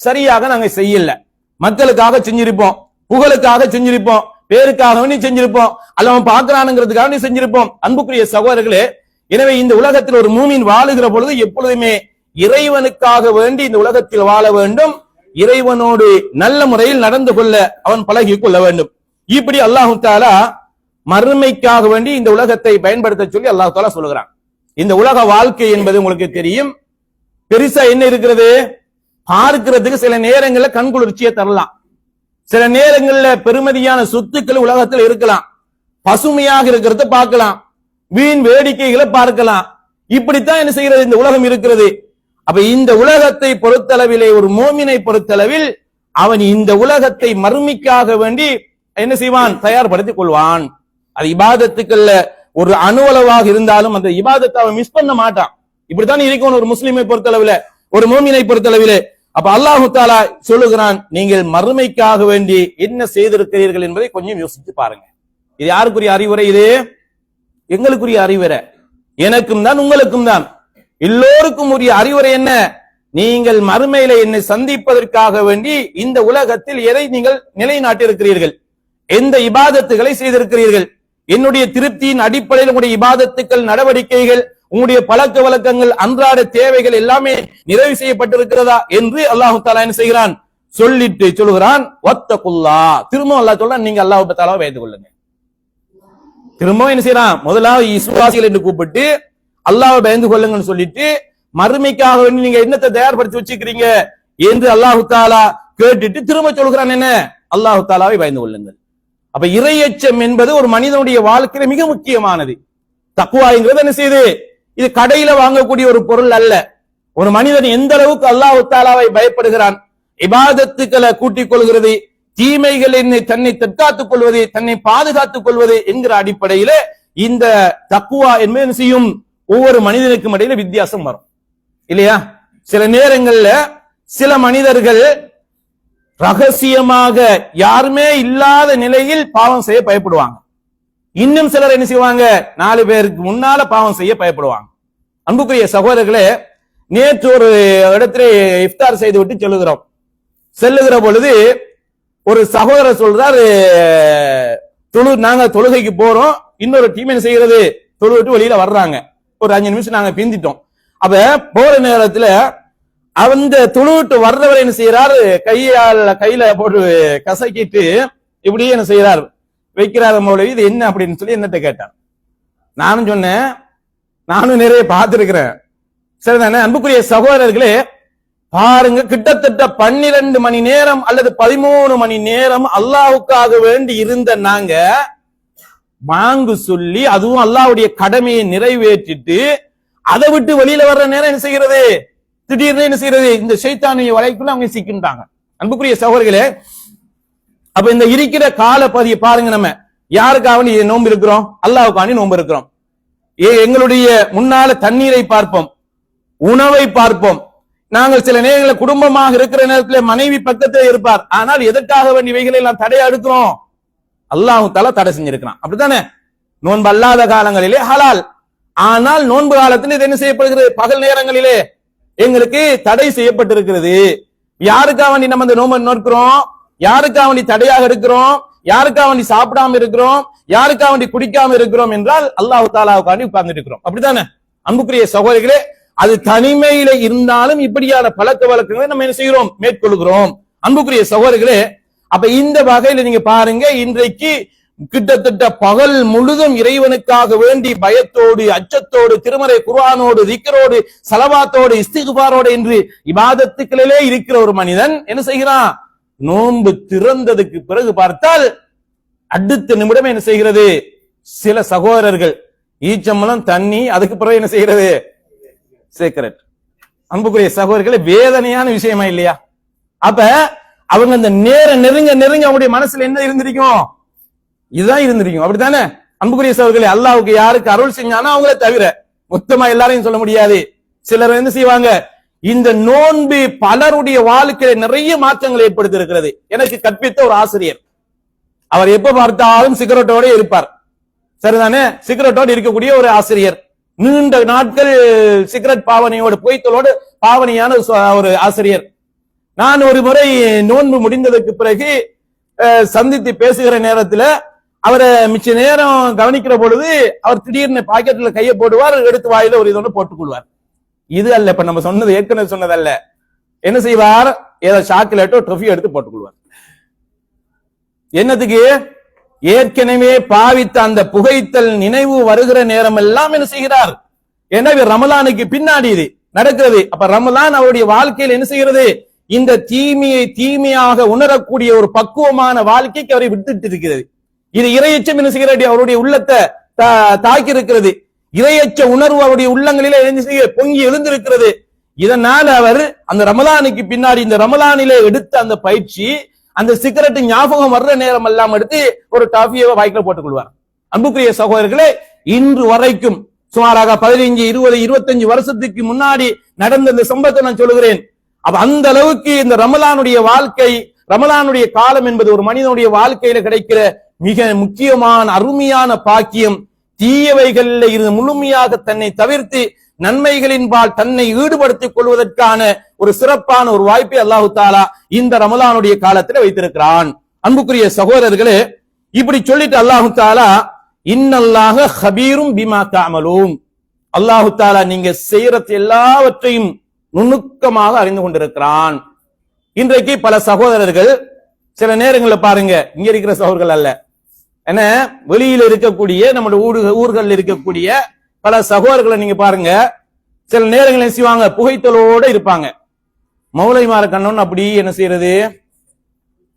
A: சரியாக நாங்க செய்யல. மக்களுக்காக செஞ்சிருப்போம், புகழுக்காக செஞ்சிருப்போம், பேருக்காக வேண்டி செஞ்சிருப்போம், அல்ல அவன் பார்க்கிறானுங்கிறதுக்காக செஞ்சிருப்போம். அன்புக்குரிய சகோதரர்களே, எனவே இந்த உலகத்தில் ஒரு மூமின் வாழுகிற பொழுது எப்பொழுதுமே இறைவனுக்காக வேண்டி இந்த உலகத்தில் வாழ வேண்டும், இறைவனோடு நல்ல முறையில் நடந்து கொள்ள அவன் பழகி கொள்ள வேண்டும். இப்படி அல்லாஹு தஆலா மறுமைக்காக வேண்டி இந்த உலகத்தை பயன்படுத்த சொல்லி அல்லாஹு தஆலா சொல்லுகிறான். இந்த உலக வாழ்க்கை என்பது உங்களுக்கு தெரியும், பெருசா என்ன இருக்கிறது, பார்க்கிறதுக்கு சில நேரங்கள்ல கண்குளிர்ச்சியை தரலாம், சில நேரங்கள்ல பெருமதியான சொத்துக்கள் உலகத்தில் இருக்கலாம், பசுமையாக இருக்கிறத பார்க்கலாம், வீண் வேடிக்கைகளை பார்க்கலாம். இப்படித்தான் என்ன செய்கிறது இந்த உலகம் இருக்கிறது. அப்ப இந்த உலகத்தை பொறுத்தளவிலே ஒரு மோமினை பொறுத்தளவில் அவன் இந்த உலகத்தை மறுமைக்காக வேண்டி என்ன செய்வான், தயார்படுத்திக் கொள்வான். அது இபாதத்துக்கள்ல ஒரு அணுவளவாக இருந்தாலும் அந்த இபாதத்தை அவன் மிஸ் பண்ண மாட்டான். இப்படித்தான் இருக்கும் ஒரு முஸ்லிமை பொறுத்தளவில, ஒரு மோமினை பொறுத்தளவிலே. அப்ப அல்லாஹு தஆலா சொல்லுகிறான், நீங்கள் மறுமைக்காக வேண்டி என்ன செய்திருக்கிறீர்கள் என்பதை கொஞ்சம் யோசித்து பாருங்க. இது யாருக்குரிய அறிவுரை? இது எங்களுக்குரிய அறிவுரை, எனக்கும் தான் உங்களுக்கும் தான், எல்லோருக்கும் உரிய அறிவுரை. என்ன? நீங்கள் மறுமையில என்னை சந்திப்பதற்காக வேண்டி இந்த உலகத்தில் எதை நீங்கள் நிலைநாட்டி இருக்கிறீர்கள், எந்த இபாதத்துகளை செய்திருக்கிறீர்கள், என்னுடைய திருப்தியின் அடிப்படையில் உங்களுடைய இபாதத்துக்கள், நடவடிக்கைகள், உங்களுடைய பழக்க வழக்கங்கள், அன்றாட தேவைகள் எல்லாமே நிறைவு செய்யப்பட்டிருக்கிறதா என்று அல்லாஹு தஆலா என்ன செய்கிறான், சொல்லிட்டு சொல்லுகிறான், வத்தகுல்லாஹ். திரும்ப அல்லாஹ் சொல்றான், நீங்க அல்லாஹ் தஆலாவை பயந்து கொள்ளுங்க. திரும்ப என்ன செய்யறான், முதலாவது விசுவாசிகள் என்று கூப்பிட்டு அல்லாஹ்வை பயந்து கொள்ளுங்கன்னு சொல்லிட்டு மறுமைக்காக வேண்டி நீங்க என்னத்தை தயார்படுத்தி வச்சுக்கிறீங்க என்று அல்லாஹு தஆலா கேட்டுட்டு திரும்ப சொல்கிறான், என்ன, அல்லாஹு தஆலாவை பயந்து கொள்ளுங்கள். அப்ப இறையச்சம் என்பது ஒரு மனிதனுடைய வாழ்க்கையில மிக முக்கியமானது. தக்வாங்கிறது என்ன செய்யுது, இது கடையில வாங்கக்கூடிய ஒரு பொருள் அல்ல. ஒரு மனிதன் எந்த அளவுக்கு அல்லாஹ் தஆலாவை பயப்படுகிறான், இபாதத்துக்களை கூட்டிக் கொள்கிறது, தீமைகளில் தன்னை தற்காத்துக் கொள்வது, தன்னை பாதுகாத்துக் கொள்வது என்கிற அடிப்படையில இந்த தக்வா என்பது என்ன செய்யும், ஒவ்வொரு மனிதனுக்கும் இடையில வித்தியாசம் வரும் இல்லையா? சில நேரங்கள்ல சில மனிதர்கள் ரகசியமாக யாருமே இல்லாத நிலையில் பாவம் செய்ய பயப்படுவாங்க. இன்னும் சிலர் என்ன செய்வாங்க, 4 பேருக்கு முன்னால பாவம் செய்ய பயப்படுவாங்க. அன்புக்குரிய சகோதரர்களே, நேற்று ஒரு இடத்துல இஃப்தார் செய்து விட்டு செல்லுகிற பொழுது ஒரு சகோதரர் சொல்றாரு, நாங்க தொழுகைக்கு போறோம், இன்னொரு டீம் என்ன செய்கிறது, தொழுவிட்டு வெளியில வர்றாங்க, ஒரு 5 நிமிஷம் நாங்க பிந்திட்டோம். அப்ப போற நேரத்துல அந்த தொழுவிட்டு வர்றவர் என்ன செய்யறாரு, கையில போட்டு கசக்கிட்டு இப்படியே என்ன செய்யறாரு, வைக்கிறாரு மௌலவி, இது என்ன அப்படின்னு சொல்லி என்னட்ட கேட்டான். நானும் சொன்னேன், நானும் நிறைய பார்த்திருக்கிறேன். சரிதானே? அன்புக்குரிய சகோதரர்களே, பாருங்க, கிட்டத்தட்ட 12 மணி நேரம் அல்லது 13 மணி நேரம் அல்லாஹ்வுக்காக வேண்டி இருந்த நாங்க வாங்கு சொல்லி, அதுவும் அல்லாஹ்வுடைய கடமையை நிறைவேற்றிட்டு அதை விட்டு வெளியில வர்ற நேரம் என்ன செய்கிறது, திடீர்னு என்ன செய்யறது, இந்த ஷைத்தானிய வலைக்குள்ள அவங்க சிக்கிட்டாங்க. அன்புக்குரிய சகோதரர்களே, அப்ப இந்த இருக்கிற கால பதியை பாருங்க, நம்ம யாருக்காக நோன்பு இருக்கிறோம், அல்லாஹ்வுக்காக நோன்பு இருக்கிறோம். எங்களுடைய முன்னால தண்ணீரை பார்ப்போம், உணவை பார்ப்போம். நாங்கள் சில நேரங்களில் குடும்பமாக இருக்கிற நேரத்தில் மனைவி பக்கத்தில் இருப்பார், ஆனால் எதற்காக வேண்டியவைகளை எல்லாம் தடையா எடுக்கிறோம், அல்லாஹ் தஆலா தடை செஞ்சிருக்கிறான். அப்படித்தானே? நோன்பு அல்லாத காலங்களிலே ஹலால், ஆனால் நோன்பு காலத்தில் இது என்ன செய்யப்படுகிறது, பகல் நேரங்களிலே எங்களுக்கு தடை செய்யப்பட்டிருக்கிறது. யாருக்காக வேண்டி நம்ம இந்த நோன்பை நோக்கிறோம், யாருக்காக வேண்டி தடையாக இருக்கிறோம், யாருக்காக வேண்டி சாப்பிடாம இருக்கிறோம், யாருக்காக வேண்டி குடிக்காம இருக்கிறோம் என்றால் அல்லாஹ் தஆலாவுக்காண்டி உட்கார்ந்து இருக்கிறோம். அப்படித்தானே? அன்புக்குரிய சகோதரிகளே, அது தனிமையில இருந்தாலும் இப்படியான பழக்க வழக்கங்களை நம்ம என்ன செய்கிறோம், மேற்கொள்கிறோம். அன்புக்குரிய சகோதரிகளே, அப்ப இந்த வகையில நீங்க பாருங்க, இன்றைக்கு கிட்டத்தட்ட பகல் முழுதும் இறைவனுக்காக வேண்டி பயத்தோடு, அச்சத்தோடு, திருமறை குர்ஆனோடு, திக்ரோடு, ஸலவாத்தோடு, இஸ்திக்பாரோடு என்று இபாதத்துக்களிலே இருக்கிற ஒரு மனிதன் என்ன செய்கிறான், நோன்பு திறந்ததுக்கு பிறகு பார்த்தால் அடுத்த நிமிடம் என்ன செய்கிறது, சில சகோதரர்கள் ஈச்சம்பழம், தண்ணி, அதுக்கு பிறகு என்ன செய்கிறது, சிகரெட். அன்புக்குரிய சகோதரர்களே, வேதனையான விஷயமா இல்லையா? அப்ப அவங்க அந்த நெருங்க அவங்களுடைய மனசுல என்ன இருந்திருக்கும், இதுதான் இருந்திருக்கும். அப்படித்தானே? அன்புக்குரிய சகோதரர்களே, அல்லாஹ்வுக்கு யாருக்கு அருள் செஞ்சானா அவங்கள தவிர மொத்தமா எல்லாரையும் சொல்ல முடியாது. சிலர் என்ன செய்வாங்க, இந்த நோன்பு பலருடைய வாழ்க்கையில நிறைய மாற்றங்களை ஏற்படுத்தி இருக்கிறது. எனக்கு கற்பித்த ஒரு ஆசிரியர், அவர் எப்ப பார்த்தாலும் சிகரெட்டோட இருப்பார். சரிதானே? சிகரெட்டோடு இருக்கக்கூடிய ஒரு ஆசிரியர், நீண்ட நாட்கள் சிகரெட் பாவனையோடு புகைத்தலோடு பாவனையான ஒரு ஆசிரியர். நான் ஒரு முறை நோன்பு முடிந்ததற்கு பிறகு சந்தித்து பேசுகிற நேரத்துல அவரை மிச்ச நேரம் கவனிக்கிற பொழுது அவர் திடீர்னு பாக்கெட்ல கையை போடுவார், எடுத்து வாயில ஒரு இதோட போட்டுக் கொள்வார். இது அல்ல இப்ப நம்ம சொன்னது, ஏற்கனவே சொன்னதல்ல. என்ன செய்வார்? ஏதோ சாக்லேட்டோ டொஃபியோ எடுத்து போட்டுக் கொள்வார். என்னத்துக்கு? ஏற்கனவே பாவித்த அந்த புகைத்தல் நினைவு வருகிற நேரம் எல்லாம் என்ன செய்கிறார்? எனவே ரமலானுக்கு பின்னாடி இது நடக்கிறது. அப்ப ரமலான் அவருடைய வாழ்க்கையில் என்ன செய்கிறது? இந்த தீமையை தீமையாக உணரக்கூடிய ஒரு பக்குவமான வாழ்க்கைக்கு அவரை விட்டுட்டு இருக்கிறது. இது இரையச்சம் என்ன செய்கிறது? அவருடைய உள்ளத்தை தாக்கி இருக்கிறது. இரையச்ச உணர்வு அவருடைய உள்ளங்களிலே பொங்கி எழுந்திருக்கிறது. இதனால் அவர் அந்த ரமலானுக்கு பின்னாடி இந்த ரமலானிலே எடுத்த அந்த பயிற்சி, அந்த சிகரெட் ஞாபகம் வர்ற நேரம் எல்லாம் எடுத்து ஒரு டாஃபியை வாய்க்கில் போட்டுக் கொள்வார். அன்புக்குரிய சகோதரர்களே, இன்று வரைக்கும் சுமாராக 15, 20, 25 வருஷத்துக்கு முன்னாடி நடந்த இந்த சம்பவத்தை நான் சொல்லுகிறேன். அப்ப அந்த அளவுக்கு இந்த ரமலானுடைய வாழ்க்கை, ரமலானுடைய காலம் என்பது ஒரு மனிதனுடைய வாழ்க்கையில கிடைக்கிற மிக முக்கியமான அருமையான பாக்கியம். தீயவைகளில் இருந்து முழுமையாக தன்னை தவிர்த்து நன்மைகளின்பால் தன்னை ஈடுபடுத்திக் கொள்வதற்கான ஒரு சிறப்பான ஒரு வாய்ப்பை அல்லாஹு தாலா இந்த ரமலானுடைய காலத்தில் வைத்திருக்கிறான். அன்புக்குரிய சகோதரர்களே, இப்படி சொல்லிட்டு அல்லாஹு தாலா இன்னல்லாஹ ஹபீரும் பிமா தஅமலூன், அல்லாஹு தாலா நீங்க செய்யறது எல்லாவற்றையும் நுணுக்கமாக அறிந்து கொண்டிருக்கிறான். இன்றைக்கு பல சகோதரர்கள் சில நேரங்களில் பாருங்க, இங்க இருக்கிற சகோதரர்கள் அல்ல, என்ன வெளியில இருக்கக்கூடிய நம்முடைய ஊர்கள் இருக்கக்கூடிய பல சகோதரர்களை நீங்க பாருங்க, சில நேரங்களில் செய்வாங்க, புகைத்தலோட இருப்பாங்க. மௌலைமார கண்ணன் அப்படி என்ன செய்யறது?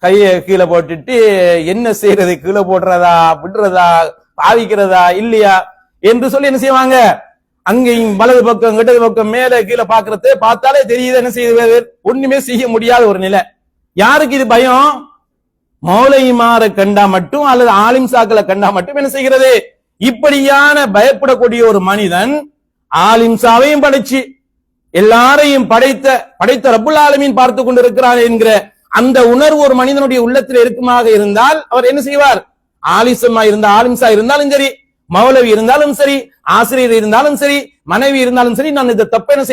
A: கையை கீழே போட்டுட்டு என்ன செய்யறது? கீழே போடுறதா, விடுறதா, பாவிக்கிறதா இல்லையா என்று சொல்லி என்ன செய்வாங்க? அங்கேயும் வலது பக்கம் இடது பக்கம் மேல கீழே பாக்குறது பார்த்தாலே தெரியுது என்ன செய்வது? ஒண்ணுமே செய்ய முடியாத ஒரு நிலை. யாருக்கு இது பயம்? மௌலைமார கண்டா மட்டும் அல்லது ஆலிம் சாக்களை கண்டா மட்டும் என்ன செய்கிறது? இப்படியான பயப்படக்கூடிய ஒரு மனிதன் ஆலிம்சாவையும் படைச்சு எல்லாரையும் படைத்த ரப்புல் ஆலமீன் பார்த்து கொண்டிருக்கிறார் என்கிற அந்த உணர்வு ஒரு மனிதனுடைய உள்ளத்தில் இருக்குமாக இருந்தால் அவர் என்ன செய்வார்? ஆலிசமா இருந்த ஆலிம்சா இருந்தாலும் சரி, மௌலவி இருந்தாலும் சரி, ஆசிரியர் இருந்தாலும் சரி, மனைவி இருந்தாலும் சரி, நான் இந்த தப்ப என்ன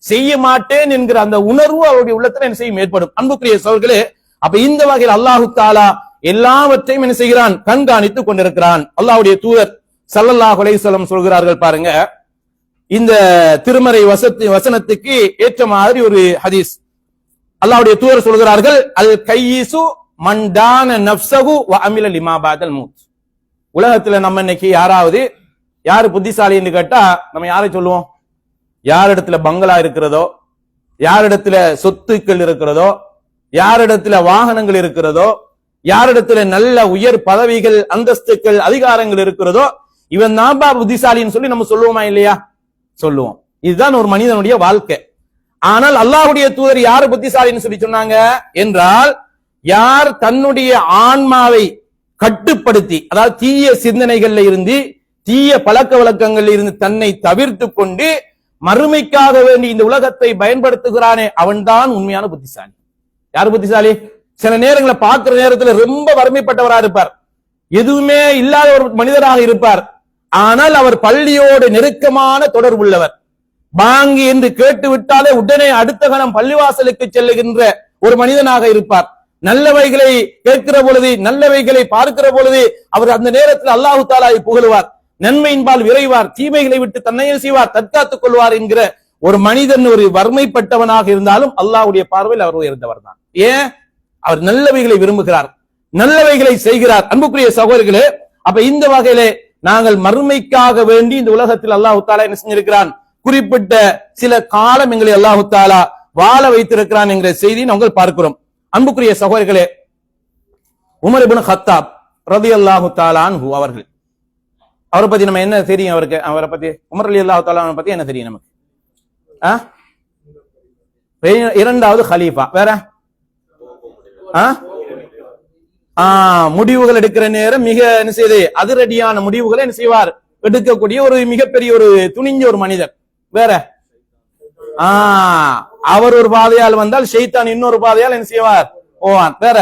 A: செய்ய மாட்டேன் என்கிற அந்த உணர்வு அவருடைய உள்ளத்தில் என்ன செய்யும் ஏற்படும். அன்புக்குரிய சகோதரர்களே, அப்ப இந்த வகையில் அல்லாஹு தாலா எல்லாவற்றையும் என்ன செய்கிறான்? கண்காணித்துக் கொண்டிருக்கிறான். அல்லாஹ்வுடைய தூதர் ஸல்லல்லாஹு அலைஹி வஸல்லம் சொல்கிறார்கள் பாருங்க, இந்த திருமறை வசனத்துக்கு ஏற்ற மாதிரி ஒரு ஹதீஸ். அல்லாஹ்வுடைய தூதர் சொல்கிறார்கள், அல் கையிசு மன் தான நஃப்ஸஹு வ அமில லிமா பஅதல் மௌத். உலகத்துல நம்ம இன்னைக்கு யாரு புத்திசாலின்னு கேட்டா நம்ம யாரை சொல்லுவோம்? யாரிடத்துல பங்களா இருக்கிறதோ, யாரிடத்துல சொத்துக்கள் இருக்கிறதோ, யாரிடத்துல வாகனங்கள் இருக்கிறதோ, யாரிடத்துல நல்ல உயர் பதவிகள், அந்தஸ்துக்கள், அதிகாரங்கள் இருக்கிறதோ, இவன் தான் புத்திசாலின்னு சொல்லி நம்ம சொல்லுவோமா இல்லையா? சொல்லுவோம். இதுதான் ஒரு மனிதனுடைய வாழ்க்கை. ஆனால் அல்லாஹ்வுடைய தூதர் யாரு புத்திசாலின்னு சொல்லி சொன்னாங்க என்றால், யார் தன்னுடைய ஆன்மாவை கட்டுப்படுத்தி, அதாவது தீய சிந்தனைகள்ல இருந்து, தீய பழக்க வழக்கங்கள்ல இருந்து தன்னை தவிர்த்து கொண்டு மறுமைக்காக வேண்டி இந்த உலகத்தை பயன்படுத்துகிறானே அவன்தான் உண்மையான புத்திசாலி. யார் புத்திசாலி? சில நேரங்களை பார்க்கிற நேரத்துல ரொம்ப வறுமைப்பட்டவராக இருப்பார், எதுவுமே இல்லாத ஒரு மனிதராக இருப்பார். ஆனால் அவர் பள்ளியோடு நெருக்கமான தொடர்பு உள்ளவர். பாங்கி என்று கேட்டு விட்டாலே உடனே அடுத்த கணம் பள்ளிவாசலுக்கு செல்லுகின்ற ஒரு மனிதனாக இருப்பார். நல்லவைகளை கேட்கிற பொழுது, நல்லவைகளை பார்க்கிற பொழுது அவர் அந்த நேரத்தில் அல்லாஹு தாலாவை புகழுவார், நன்மையின்பால் விரைவார், தீமைகளை விட்டு தன்னையே செய்வார், தற்காத்துக் கொள்வார் என்கிற ஒரு மனிதன் ஒரு வறுமைப்பட்டவனாக இருந்தாலும் அல்லாஹ்வுடைய பார்வையில் அவர் உயர்ந்தவர் தான். ஏன்? அவர் நல்லவைகளை விரும்புகிறார், நல்லவைகளை செய்கிறார். அன்புக்குரிய சகோதரர்களே, அப்ப இந்த வகையிலே நாங்கள் மறுமைக்காக வேண்டி இந்த உலகத்தில் அல்லாஹு தாலா என்ன செஞ்சிருக்கிறான்? குறிப்பிட்ட சில காலம் எங்களை அல்லாஹு தாலா வாழ வைத்திருக்கிறான் என்கிற செய்தியை நாங்கள் பார்க்கிறோம். அன்புக்குரிய சகோதரர்களே, உமர் இப்னு கத்தாப் ரலியல்லாஹு தஆலா அன்ஹு அவர்கள், அவரை பத்தி நம்ம என்ன தெரியும்? அவரை பத்தி உமர் ரலியல்லாஹு தஆலா அன்ஹு பத்தி என்ன தெரியும் நமக்கு? இரண்டாவது கலீஃபா. வேற முடிவுகள் எடுக்கிற நேரம் மிக என்ன செய்து அதிரடியான முடிவுகளை என்ன செய்வார்? எடுக்கக்கூடிய ஒரு மிகப்பெரிய ஒரு துணிஞ்ச ஒரு மனிதர். வேற அவர் ஒரு பாதையால் வந்தால் ஷைத்தான் இன்னொரு பாதையால் என்ன செய்வார்? போவான். வேற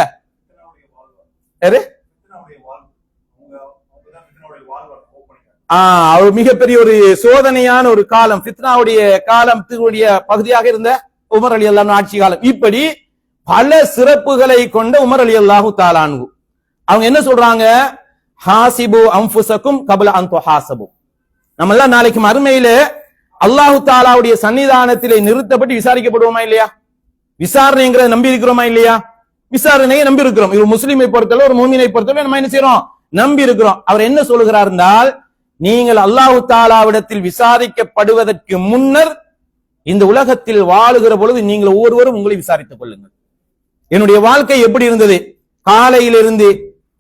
A: அவர் மிகப்பெரிய ஒரு சோதனையான ஒரு காலம், ஃபித்னாவுடைய காலத்துடைய பகுதியாக இருந்த உமர் ரலியல்லாஹு அன்ஹு ஆட்சி காலம். இப்படி பல சிறப்புகளை கொண்ட உமர் ரலியல்லாஹு தஆலா அன்ஹு அவங்க என்ன சொல்றாங்க, ஹாசிபு அன்ஃபுஸக்கும் கப்ல அன் துஹாசபு. நம்ம எல்லாம் நாளைக்கு மறுமையில அல்லாஹு தஆலாவுடைய சன்னிதானத்திலே நிறுத்தப்பட்டு விசாரிக்கப்படுவோமா இல்லையா? விசாரணைங்கிறத நம்பி இருக்கிறோமா இல்லையா? விசாரணையை நம்பி இருக்கிறோம். ஒரு முஸ்லிமை பொறுத்தவரை, ஒரு மூமினை பொறுத்தவரை நம்ம என்ன செய்யறோம்? நம்பி இருக்கிறோம். அவர் என்ன சொல்லுகிறார் என்றால், நீங்கள் அல்லாஹு தஆலாவிடத்தில் விசாரிக்கப்படுவதற்கு முன்னர் இந்த உலகத்தில் வாழுகிற பொழுது நீங்கள் ஒவ்வொருவரும் உங்களை விசாரித்துக் கொள்ளுங்கள். என்னுடைய வாழ்க்கை எப்படி இருந்தது? காலையிலிருந்து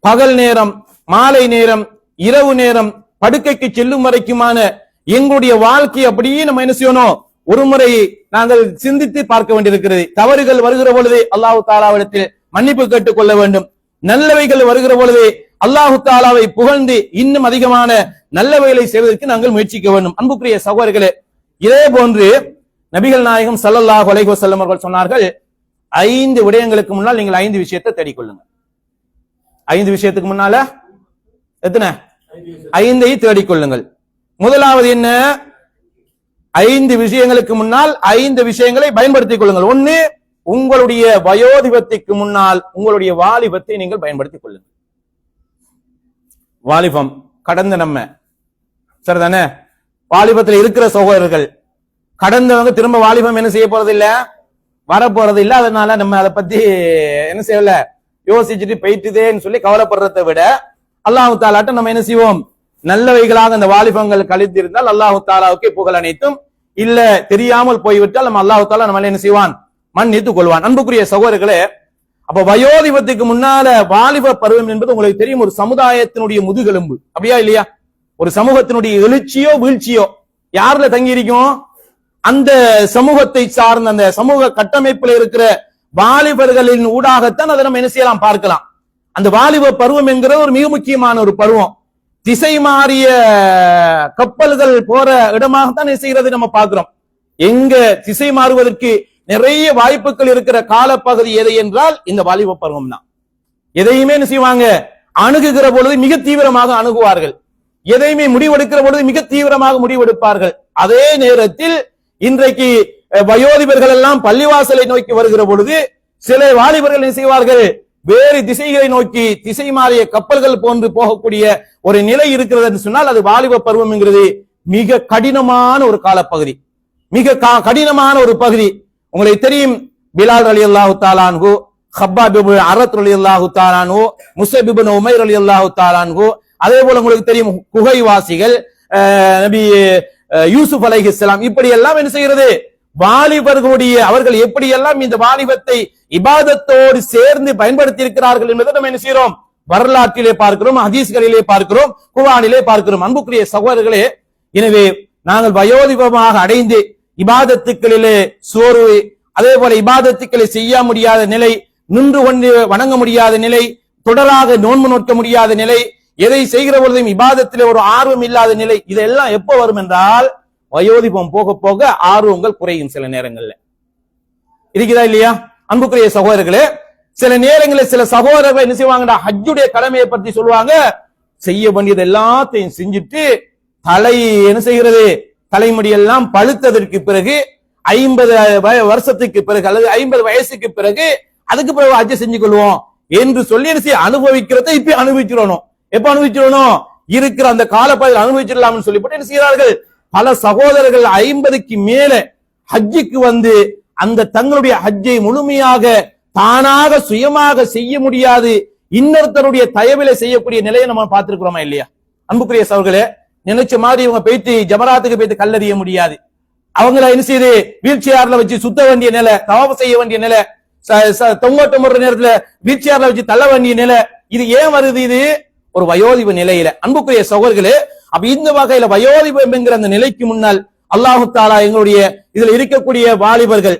A: பகல் நேரம், மாலை நேரம், இரவு நேரம், படுக்கைக்கு செல்லும் வரைக்குமான எங்களுடைய வாழ்க்கை அப்படியே நம்ம என்ன செய்யணும்? ஒரு முறை நாங்கள் சிந்தித்து பார்க்க வேண்டியிருக்கிறது. தவறுகள் வருகிற பொழுது அல்லாஹு தஆலாவிடத்தில் மன்னிப்பு கேட்டுக் கொள்ள வேண்டும். நல்லவைகள் வருகிற பொழுது அல்லாஹு தஆலாவை புகழ்ந்து இன்னும் அதிகமான நல்லவைகளை செய்வதற்கு நாங்கள் முயற்சிக்க வேண்டும். அன்புக்குரிய சகோதரர்களே, இதே போன்று நபிகள் நாயகம் ஸல்லல்லாஹு அலைஹி வஸல்லம் அவர்கள் சொன்னார்கள், 5 விடயங்களுக்கு முன்னால் நீங்கள் 5 விஷயத்தை தேடிக்கொள்ளுங்க. 5 விஷயத்துக்கு முன்னால எத்தனை? 5ஐ தேடிக்கொள்ளுங்கள். முதலாவது என்ன? 5 விஷயங்களுக்கு முன்னால் 5 விஷயங்களை பயன்படுத்திக் கொள்ளுங்கள். 1, உங்களுடைய வயோதிபத்துக்கு முன்னால் உங்களுடைய வாலிபத்தை நீங்கள் பயன்படுத்திக் கொள்ளுங்கள். வாலிபம் கடந்த நம்ம சரிதானே? வாலிபத்தில் இருக்கிற சகோதரர்கள் கடந்தவங்க திரும்ப வாலிபம் என்ன செய்ய போறது இல்ல, வரப்போறது இல்ல. அதனால நம்ம அதை பத்தி என்ன செய்யல, யோசிச்சுட்டு போயிட்டுதேன்னு சொல்லி கவலைப்படுறதை விட அல்லாஹு தஆலாட்ட நம்ம என்ன செய்வோம்? நல்லவைகளாக அந்த வாலிபங்கள் கழித்திருந்தால் அல்லாஹு தஆலாவுக்கு புகழ் அனைத்தும். இல்ல தெரியாமல் போய்விட்டால் நம்ம அல்லாஹு தஆலா நம்ம என்ன செய்வான்? மன்னித்துக் கொள்வான். அன்புக்குரிய சகோதரர்களே, அப்ப வயோதிபத்துக்கு முன்னால வாலிப பருவம் என்பது உங்களுக்கு தெரியும், ஒரு சமுதாயத்தினுடைய முதுகெலும்பு. அப்படியா இல்லையா? ஒரு சமூகத்தினுடைய எழுச்சியோ வீழ்ச்சியோ யாருல தங்கி இருக்கும்? அந்த சமூகத்தை சார்ந்த அந்த சமூக கட்டமைப்புல இருக்கிற வாலிபர்களின் ஊடாகத்தான் அதை நம்ம என்ன செய்யலாம், பார்க்கலாம். அந்த வாலிப பருவம் என்கிற ஒரு மிக முக்கியமான ஒரு பருவம். திசை மாறிய கப்பல்கள் போற இடமாகத்தான் என்ன செய்கிறது நம்ம பார்க்கிறோம். எங்க திசை மாறுவதற்கு நிறைய வாய்ப்புகள் இருக்கிற காலப்பகுதி எது என்றால் இந்த வாலிப பருவம் தான். எதையுமே என்ன செய்வாங்க? அணுகுகிற பொழுது மிக தீவிரமாக அணுகுவார்கள். எதையுமே முடிவெடுக்கிற பொழுது மிக தீவிரமாக முடிவெடுப்பார்கள். அதே நேரத்தில் இன்றைக்கு வயோதிபர்கள் எல்லாம் பள்ளிவாசலை நோக்கி வருகிற பொழுது சில வாலிபர்கள் என்ன செய்வார்கள்? வேறு திசைகளை நோக்கி திசை மாறிய கப்பல்கள் போன்று போகக்கூடிய ஒரு நிலை இருக்கிறது என்று சொன்னால் அது வாலிப பருவம் என்கிறது மிக கடினமான ஒரு காலப்பகுதி, மிக கடினமான ஒரு பகுதி. உங்களுக்கு தெரியும், பிலால் ரலியல்லாஹு தஆலா அன்ஹு, ஹப்பாப் இப்னு அரத் ரலியல்லாஹு தஆலா அன்ஹு, முஸஅப் இப்னு உமைர் ரலியல்லாஹு தஆலா அன்ஹு, அதே போல உங்களுக்கு தெரியும் குகைவாசிகள், நபி யூசுப் அலைஹிஸ்ஸலாம், இப்படி எல்லாம் என்ன செய்கிறது? வாலிபர்களுடைய அவர்கள் எப்படி எல்லாம் இந்த வாலிபத்தை இபாதத்தோடு சேர்ந்து பயன்படுத்தி இருக்கிறார்கள் என்பதை நம்ம என்ன செய்கிறோம்? வரலாற்றிலே பார்க்கிறோம், ஹதீஸ்களிலே பார்க்கிறோம், குர்ஆனிலே பார்க்கிறோம். அன்புக்குரிய சகோதரர்களே, எனவே நாங்கள் வயோதிபமாக அடைந்து இபாதத்துக்களிலே சோர்வு, அதே போல இபாதத்துக்களை செய்ய முடியாத நிலை, நின்று கொண்டு வணங்க முடியாத நிலை, தொடராக நோன்பு நோக்க முடியாத நிலை, எதை செய்கிற பொழுதும் இபாதத்திலே ஒரு ஆர்வம் இல்லாத நிலை, இதெல்லாம் எப்போ வரும் என்றால் வயோதிபம் போக போக ஆர்வங்கள் குறையும். சில நேரங்கள்ல இருக்குதா இல்லையா? அன்புக்குரிய சகோதரர்களே, சில நேரங்களில் சில சகோதரர்கள் என்ன செய்வாங்கடா, ஹஜ்ஜுடைய கடமையை பற்றி சொல்லுவாங்க. செய்ய வேண்டியது எல்லாத்தையும் செஞ்சுட்டு தலை என்ன செய்கிறது? தலைமுடி எல்லாம் பழுத்ததற்கு பிறகு 50 வருஷத்துக்கு பிறகு அல்லது 50 வயசுக்கு பிறகு அதுக்கு பிறகு ஹஜ் செஞ்சு கொள்வோம் என்று சொல்லி அனுபவிக்கிறத இப்ப அனுபவிச்சிடணும். எப்ப அனுபவிச்சிடணும்? இருக்கிற அந்த காலப்பகுதியில் அனுபவிச்சிடலாம்னு சொல்லி போட்டு என்ன செய்கிறார்கள்? பல சகோதரர்கள் 50க்கு மேல ஹஜ்ஜுக்கு வந்து அந்த தங்களுடைய ஹஜ்ஜை முழுமையாக தானாக சுயமாக செய்ய முடியாது, இன்னொருத்தருடைய தயவில செய்யக்கூடிய நிலையை நம்ம பார்த்திருக்கிறோமா இல்லையா? அன்புக்குரிய சகோதரர்களே, நினைச்ச மாதிரி இவங்க போயிட்டு ஜமராத்துக்கு போயிட்டு கல்லறிய முடியாது. அவங்கள என்ன செய்து வீல் சேர்ல வச்சு சுத்த வேண்டிய நிலை, தவாப் செய்ய வேண்டிய நிலை, தொங்கோட்டம் போடுற நேரத்துல வீல் சேர்ல வச்சு தள்ள வேண்டிய நிலை. இது ஏன் வருது? இது ஒரு வயோதிப நிலையில. அன்புக்குரிய சகோதரர்களே, அப்ப இந்த வகையில வயோதிபம் என்கிற அந்த நிலைக்கு முன்னால் அல்லாஹு தஆலா எங்களுடைய இதுல இருக்கக்கூடிய வாலிபர்கள்,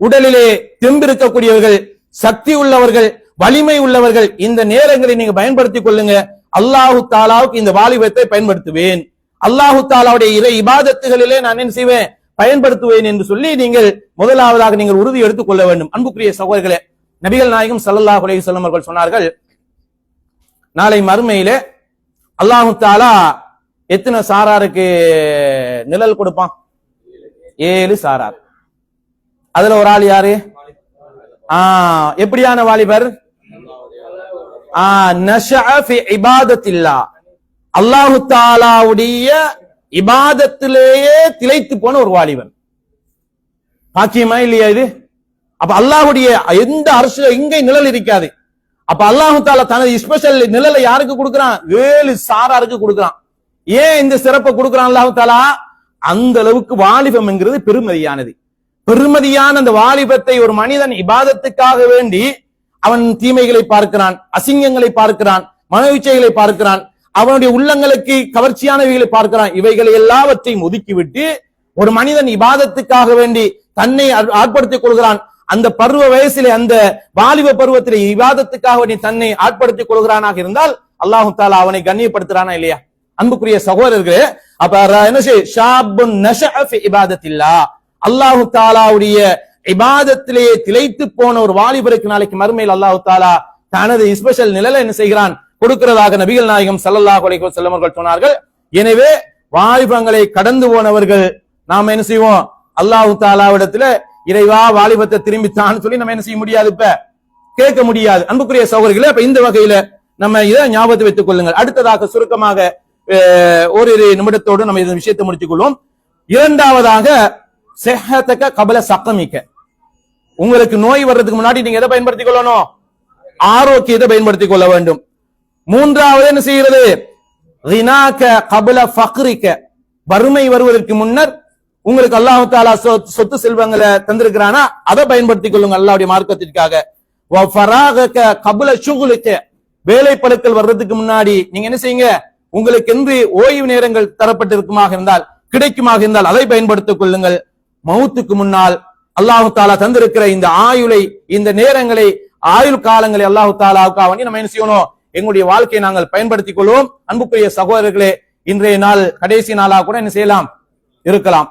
A: உடலிலே தெம்பு இருக்கக்கூடியவர்கள், சக்தி உள்ளவர்கள், வலிமை உள்ளவர்கள், இந்த நேரங்களை நீங்க பயன்படுத்திக் கொள்ளுங்க. அல்லாஹு தஆலாவுக்கு இந்த வாலிபத்தை பயன்படுத்துவேன், அல்லாஹு தஆலாவுடைய இறை இபாதத்துகளிலே நான் என்ன செய்வேன்? பயன்படுத்துவேன் என்று சொல்லி நீங்கள் முதலாவதாக நீங்கள் உறுதி எடுத்துக் கொள்ள வேண்டும். அன்புக்குரிய சகோதரர்களே, நபிகள் நாயகம் ஸல்லல்லாஹு அலைஹி வஸல்லம் அவர்கள் சொன்னார்கள், நாளை மறுமையிலே அல்லாஹு தஆலா எத்தனை சாராருக்கு நிழல் கொடுப்பான்? 7 சாரார். அதுல ஒரு ஆள் யாரு? எப்படியான வாலிபர்? நஷஅ ஃபி இபாதத்தில்லாஹ், அல்லாஹு தஆலாவுடைய இபாதத்திலேயே திளைத்து போன ஒரு வாலிபன். பாக்கியமா இல்லையா இது? அப்ப அல்லாஹ்வுடைய எந்த அரசுல எங்க நிழல் இருக்காது. அப்ப அல்லாஹு தஆலா தனது ஸ்பெஷல் நிழலை யாருக்கு கொடுக்கிறான்? 7 சாராருக்கு கொடுக்கிறான். ஏன் இந்த சிறப்பை கொடுக்கிறான் அல்லாஹு தஆலா? அந்த அளவுக்கு வாலிபம் என்கிறது பெருமதியானது. பெருமதியான அந்த வாலிபத்தை ஒரு மனிதன் இபாதத்துக்காக வேண்டி அவன் தீமைகளை பார்க்கிறான், அசிங்கங்களை பார்க்கிறான், மனோயிச்சைகளை பார்க்கிறான், அவனுடைய உள்ளங்களுக்கு கவர்ச்சியானவைகளை பார்க்கிறான். இவைகளை எல்லாவற்றையும் ஒதுக்கிவிட்டு ஒரு மனிதன் இபாதத்துக்காக வேண்டி தன்னை ஆட்படுத்திக் கொள்கிறான். அந்த பருவ வயசிலே, அந்த வாலிப பருவத்திலே இபாதத்துக்காக வேண்டி தன்னை ஆட்படுத்திக் கொள்கிறானாக இருந்தால் அல்லாஹு தஆலா அவனை கண்ணியப்படுத்துறானா இல்லையா? அன்புக்குரிய சகோதரர்களே, அப்ப என்ன ஷாபுன் நஷஅ ஃபி இபாதத்தில்லாஹ், அல்லாஹு தஆலாவுடைய இபாதத்திலேயே திளைத்து போன ஒரு வாலிபருக்கு நாளைக்கு மறுமையில் அல்லாஹு தஆலா தனது ஸ்பெஷல் நிழலை என்ன செய்கிறான்? கொடுக்கிறதாக நபிகள் நாயகம் ஸல்லல்லாஹு அலைஹி வஸல்லம் அவர்கள் சொன்னார்கள். எனவே வாலிபங்களை கடந்து போனவர்கள் நாம என்ன செய்வோம்? அல்லாஹு தஆலாவிடத்துல இறைவா வாலிபத்தை திரும்பித்தான் சொல்லி நம்ம என்ன செய்ய முடியாது, இப்ப கேட்க முடியாது. அன்புக்குரிய சகோதரர்களே, அப்ப இந்த வகையில நம்ம இதை ஞாபகத்தை வைத்துக் கொள்ளுங்கள். அடுத்ததாக சுருக்கமாக ஓரிரு நிமிடத்தோடு நம்ம இந்த விஷயத்தை முடித்துக் கொள்வோம். இரண்டாவதாக ஸஹ்ஹதக கப்ல ஸகமிக, உங்களுக்கு நோய் வர்றதுக்கு முன்னாடி நீங்க எதை பயன்படுத்திக் கொள்ளணும்? ஆரோக்கியத்தை பயன்படுத்திக் கொள்ள வேண்டும். மூன்றாவது என்ன செய்கிறது? கினாக கப்ல ஃபக்ரிக, வறுமை வருவதற்கு முன்னர் உங்களுக்கு அல்லாஹ் தஆலா சொத்து செல்வங்களை தந்திருக்கிறானா அதை பயன்படுத்திக் கொள்ளுங்க அல்லாஹ்வுடைய மார்க்கத்திற்காக. வ ஃபராகக கப்ல ஷுகுலிக, வேலை பளுக்கள் வர்றதுக்கு முன்னாடி நீங்க என்ன செய்யுங்க? உங்களுக்கு என்று ஓய்வு நேரங்கள் தரப்பட்டிருக்குமாக இருந்தால், கிடைக்குமாக இருந்தால் அதை பயன்படுத்திக் கொள்ளுங்கள். மௌத்துக்கு முன்னால் அல்லாஹு தஆலா தந்திருக்கிற இந்த ஆயுளை, இந்த நேரங்களை, ஆயுள் காலங்களை அல்லாஹு தஆலாவுக்காக வேண்டி நம்ம என்ன செய்யணும்? எங்களுடைய வாழ்க்கையை நாங்கள் பயன்படுத்திக் கொள்வோம். அன்புக்குரிய சகோதரர்களே, இன்றைய நாள் கடைசி நாளாக கூட என்ன செய்யலாம், இருக்கலாம்.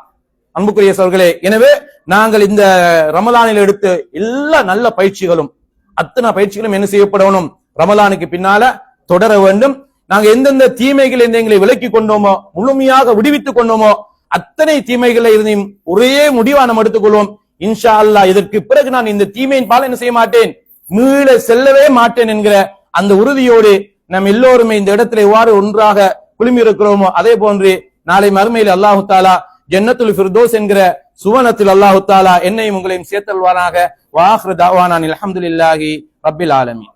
A: அன்புக்குரிய சகோதரர்களே, எனவே நாங்கள் இந்த ரமலானில் எடுத்த எல்லா நல்ல பயிற்சிகளும், அத்தனை பயிற்சிகளும் என்ன செய்யப்படணும்? ரமலானுக்கு பின்னால தொடர வேண்டும். நாங்க எந்தெந்த தீமைகள் எங்களை விலக்கி கொண்டோமோ, முழுமையாக விடுவித்துக் கொண்டோமோ, அத்தனை தீமைகளை இருந்தையும் ஒரே முடிவா நம்ம எடுத்துக்கொள்வோம். இன்ஷா அல்லாஹ் இதற்கு பிறகு நான் இந்த தீமையின் பால் என்ன செய்ய மாட்டேன், மீள செல்லவே மாட்டேன் என்கிற அந்த உறுதியோடு நம் எல்லோருமே இந்த இடத்துல எவ்வாறு ஒன்றாக குழுமி இருக்கிறோமோ அதே போன்று நாளை மறுமையில் அல்லாஹு தஆலா ஜன்னத்துல் ஃபிர்தௌஸ் என்கிற சுவனத்தில் அல்லாஹு தஆலா என்னையும் உங்களையும் சேர்த்தல்வானாக. வ ஆகிரு தஅவானா அல்ஹம்துலில்லாஹி ரப்பில் ஆலமீன்.